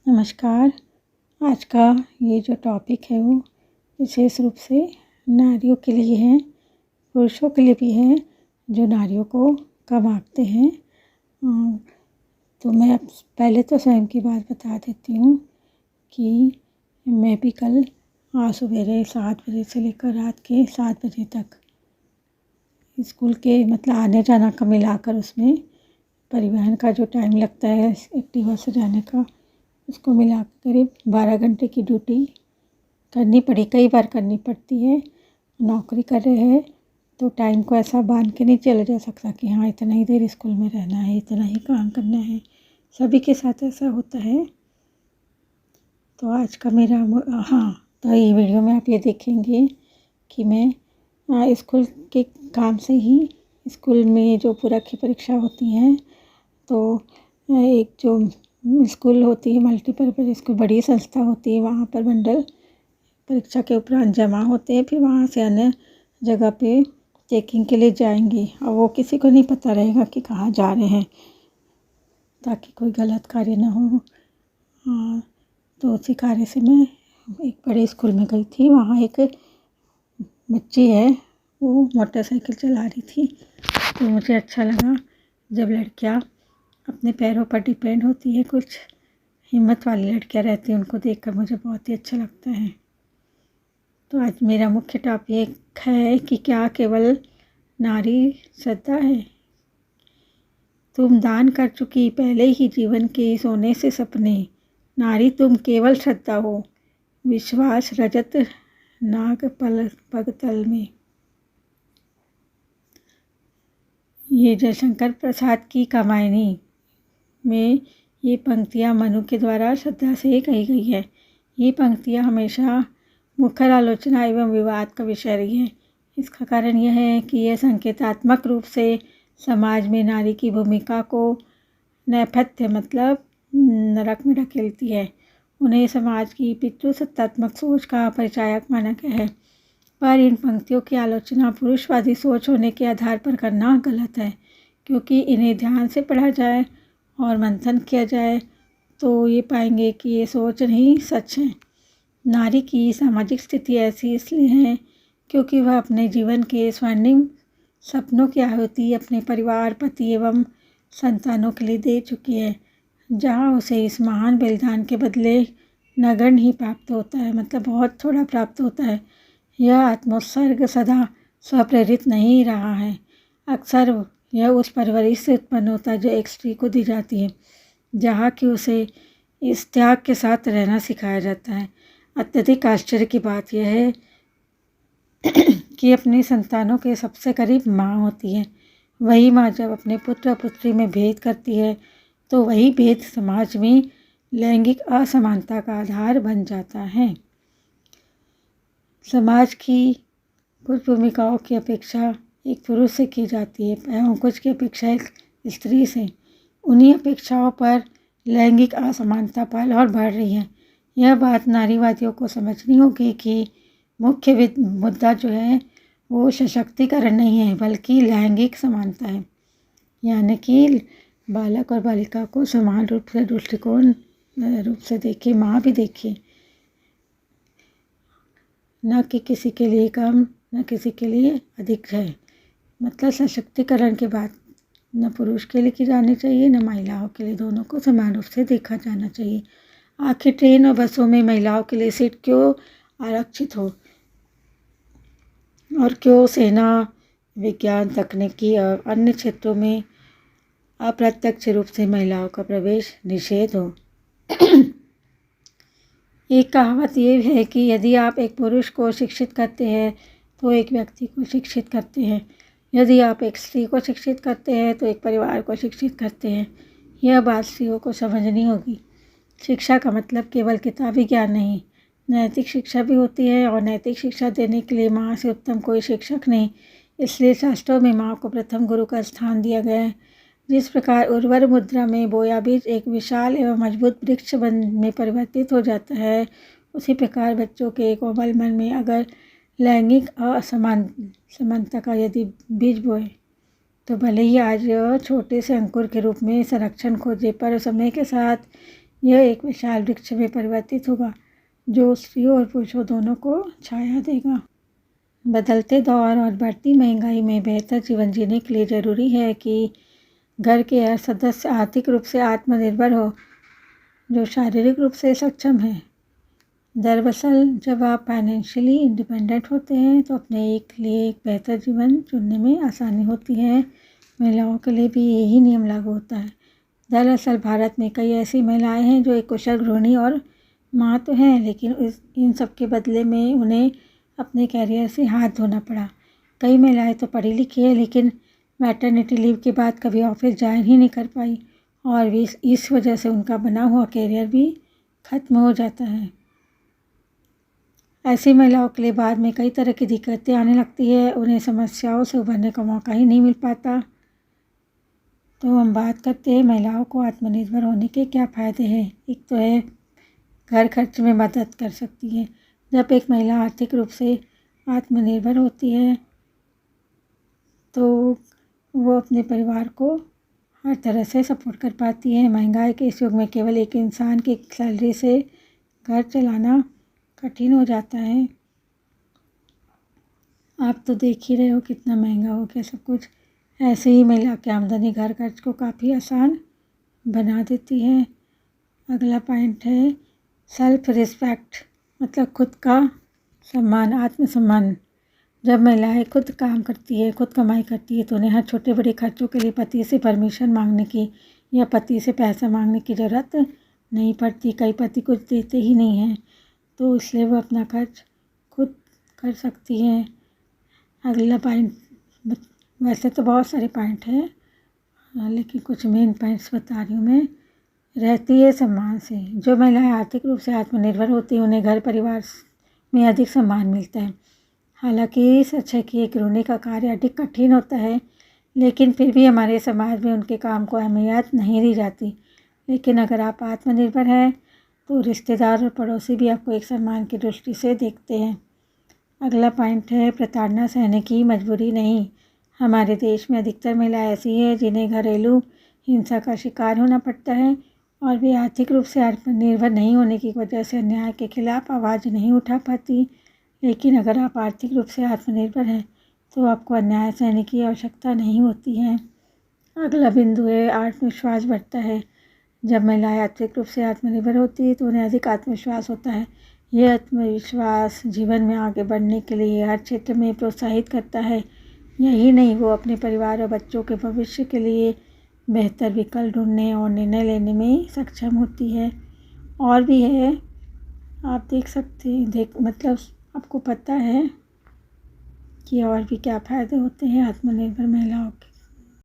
नमस्कार। आज का ये जो टॉपिक है वो विशेष रूप से नारियों के लिए है, पुरुषों के लिए भी है जो नारियों को कम आंकते हैं। तो मैं अब पहले तो स्वयं की बात बता देती हूँ कि मैं भी कल आज सवेरे 7 बजे से लेकर रात के 7 बजे तक स्कूल के मतलब आने जाना का मिलाकर उसमें परिवहन का जो टाइम लगता है एक्टिवा से जाने का, उसको मिला कर करीब 12 घंटे की ड्यूटी करनी पड़ी। कई बार करनी पड़ती है। नौकरी कर रहे हैं तो टाइम को ऐसा बांध के नहीं चला जा सकता कि हाँ इतना ही देर स्कूल में रहना है, इतना ही काम करना है। सभी के साथ ऐसा होता है। तो आज का मेरा तो ये वीडियो में आप ये देखेंगे कि मैं स्कूल के काम से ही स्कूल में जो पूरक की परीक्षा होती हैं, तो एक जो स्कूल होती है मल्टीपर्पज़ स्कूल, बड़ी संस्था होती है, वहाँ पर बंडल परीक्षा के उपरांत जमा होते हैं। फिर वहाँ से अन्य जगह पे चेकिंग के लिए जाएंगे और वो किसी को नहीं पता रहेगा कि कहाँ जा रहे हैं, ताकि कोई गलत कार्य ना हो। तो उसी कार्य से मैं एक बड़े स्कूल में गई थी। वहाँ एक बच्ची है, वो मोटरसाइकिल चला रही थी। तो मुझे अच्छा लगा जब लड़कियाँ अपने पैरों पर डिपेंड होती है। कुछ हिम्मत वाली लड़कियाँ रहती हैं, उनको देखकर मुझे बहुत ही अच्छा लगता है। तो आज मेरा मुख्य टॉपिक है कि क्या केवल नारी श्रद्धा है। तुम दान कर चुकी पहले ही जीवन के सोने से सपने, नारी तुम केवल श्रद्धा हो, विश्वास रजत नाग पगतल में। ये जयशंकर प्रसाद की कामायनी में ये पंक्तियाँ मनु के द्वारा श्रद्धा से कही गई है। ये पंक्तियाँ हमेशा मुखर आलोचना एवं विवाद का विषय रही है। इसका कारण यह है कि यह संकेतात्मक रूप से समाज में नारी की भूमिका को नैपथ्य मतलब नरक में ढकेलती है। उन्हें समाज की पितृसत्तात्मक सोच का परिचायक माना गया है। पर इन पंक्तियों की आलोचना पुरुषवादी सोच होने के आधार पर करना गलत है, क्योंकि इन्हें ध्यान से पढ़ा जाए और मंथन किया जाए तो ये पाएंगे कि ये सोच नहीं सच है। नारी की सामाजिक स्थिति ऐसी इसलिए है क्योंकि वह अपने जीवन के स्वर्णिम सपनों की आहुति अपने परिवार, पति एवं संतानों के लिए दे चुकी है, जहाँ उसे इस महान बलिदान के बदले नगण्य ही प्राप्त होता है, मतलब बहुत थोड़ा प्राप्त होता है। यह आत्मोत्सर्ग सदा स्वप्रेरित नहीं रहा है। अक्सर यह उस परवरिश से उत्पन्न होता है जो एक स्त्री को दी जाती है, जहाँ कि उसे इस त्याग के साथ रहना सिखाया जाता है। अत्यधिक आश्चर्य की बात यह है कि अपनी संतानों के सबसे करीब माँ होती है। वही माँ जब अपने पुत्र और पुत्री में भेद करती है तो वही भेद समाज में लैंगिक असमानता का आधार बन जाता है। समाज की कुछ भूमिकाओं की अपेक्षा एक पुरुष से की जाती है एवं कुछ की अपेक्षा एक स्त्री से। उन्हीं अपेक्षाओं पर लैंगिक असमानता पल और बढ़ रही है। यह बात नारीवादियों को समझनी होगी कि मुख्य मुद्दा जो है वो सशक्तिकरण नहीं है, बल्कि लैंगिक समानता है। यानी कि बालक और बालिका को समान रूप से दृष्टिकोण रूप से देखिए, माँ भी देखिए, न कि किसी के लिए कम न किसी के लिए अधिक है। मतलब सशक्तिकरण की बात न पुरुष के लिए की जानी चाहिए न महिलाओं के लिए, दोनों को समान रूप से देखा जाना चाहिए। आखिर ट्रेन और बसों में महिलाओं के लिए सीट क्यों आरक्षित हो, और क्यों सेना, विज्ञान, तकनीकी और अन्य क्षेत्रों में अप्रत्यक्ष रूप से महिलाओं का प्रवेश निषेध हो। एक कहावत ये है कि यदि आप एक पुरुष को शिक्षित करते हैं तो एक व्यक्ति को शिक्षित करते हैं, यदि आप एक स्त्री को शिक्षित करते हैं तो एक परिवार को शिक्षित करते हैं। यह बात स्त्रियों को समझनी होगी। शिक्षा का मतलब केवल किताबी ज्ञान नहीं, नैतिक शिक्षा भी होती है, और नैतिक शिक्षा देने के लिए माँ से उत्तम कोई शिक्षक नहीं। इसलिए शास्त्रों में माँ को प्रथम गुरु का स्थान दिया गया है। जिस प्रकार उर्वर मुद्रा में बोया बीज एक विशाल एवं मजबूत वृक्ष में परिवर्तित हो जाता है, उसी प्रकार बच्चों के कोमल मन में अगर लैंगिक असमानता का यदि बीज बोए तो भले ही आज छोटे से अंकुर के रूप में संरक्षण खोजे, पर समय के साथ यह एक विशाल वृक्ष में परिवर्तित होगा जो स्त्रियों और पुरुषों दोनों को छाया देगा। बदलते दौर और बढ़ती महंगाई में बेहतर जीवन जीने के लिए ज़रूरी है कि घर के हर सदस्य आर्थिक रूप से आत्मनिर्भर हो, जो शारीरिक रूप से सक्षम है। दरअसल जब आप फाइनेंशियली इंडिपेंडेंट होते हैं तो अपने लिए एक बेहतर जीवन चुनने में आसानी होती है। महिलाओं के लिए भी यही नियम लागू होता है। दरअसल भारत में कई ऐसी महिलाएं हैं जो एक कुशल गृहिणी और माँ तो हैं, लेकिन इन सब के बदले में उन्हें अपने कैरियर से हाथ धोना पड़ा। कई महिलाएं तो पढ़ी लिखी है लेकिन मैटरनिटी लीव के बाद कभी ऑफिस ज्वाइन ही नहीं कर पाई और इस वजह से उनका बना हुआ कैरियर भी ख़त्म हो जाता है। ऐसी महिलाओं के लिए बाद में कई तरह की दिक्कतें आने लगती है, उन्हें समस्याओं से उभरने का मौका ही नहीं मिल पाता। तो हम बात करते हैं महिलाओं को आत्मनिर्भर होने के क्या फ़ायदे हैं। एक तो है घर खर्च में मदद कर सकती है। जब एक महिला आर्थिक रूप से आत्मनिर्भर होती है तो वो अपने परिवार को हर तरह से सपोर्ट कर पाती है। महंगाई के इस युग में केवल एक इंसान की सैलरी से घर चलाना कठिन हो जाता है। आप तो देख ही रहे हो कितना महंगा हो गया सब कुछ। ऐसे ही महिला की आमदनी घर खर्च को काफ़ी आसान बना देती है। अगला पॉइंट है सेल्फ रिस्पेक्ट, मतलब खुद का सम्मान, आत्मसम्मान। जब महिलाएं खुद काम करती है, खुद कमाई करती है तो उन्हें हर छोटे बड़े खर्चों के लिए पति से परमिशन मांगने की या पति से पैसा मांगने की ज़रूरत नहीं पड़ती। कई पति कुछ देते ही नहीं हैं तो इसलिए वो अपना खर्च खुद कर सकती हैं। अगला पॉइंट, वैसे तो बहुत सारे पॉइंट हैं लेकिन कुछ मेन पॉइंट्स बता रही हूँ मैं। रहती है सम्मान से। जो महिलाएं आर्थिक रूप से आत्मनिर्भर होती हैं उन्हें घर परिवार में अधिक सम्मान मिलता है। हालांकि सच है कि एक गृहिणी का कार्य अधिक कठिन होता है, लेकिन फिर भी हमारे समाज में उनके काम को अहमियत नहीं दी जाती। लेकिन अगर आप आत्मनिर्भर हैं तो रिश्तेदार और पड़ोसी भी आपको एक सम्मान की दृष्टि से देखते हैं। अगला पॉइंट है प्रताड़ना सहने की मजबूरी नहीं। हमारे देश में अधिकतर महिलाएं ऐसी हैं जिन्हें घरेलू हिंसा का शिकार होना पड़ता है और वे आर्थिक रूप से आत्मनिर्भर नहीं होने की वजह से अन्याय के खिलाफ आवाज़ नहीं उठा पाती। लेकिन अगर आप आर्थिक रूप से आत्मनिर्भर हैं तो आपको अन्याय सहने की आवश्यकता नहीं होती है। अगला बिंदु है आत्मविश्वास बढ़ता है। जब महिलाएं आर्थिक रूप से आत्मनिर्भर होती है तो उन्हें अधिक आत्मविश्वास होता है। यह आत्मविश्वास जीवन में आगे बढ़ने के लिए हर क्षेत्र में प्रोत्साहित करता है। यही नहीं, वो अपने परिवार और बच्चों के भविष्य के लिए बेहतर विकल्प ढूंढने और निर्णय लेने में सक्षम होती है। और भी है, आप देख सकते हैं, मतलब आपको पता है कि और भी क्या फ़ायदे होते हैं आत्मनिर्भर महिलाओं के।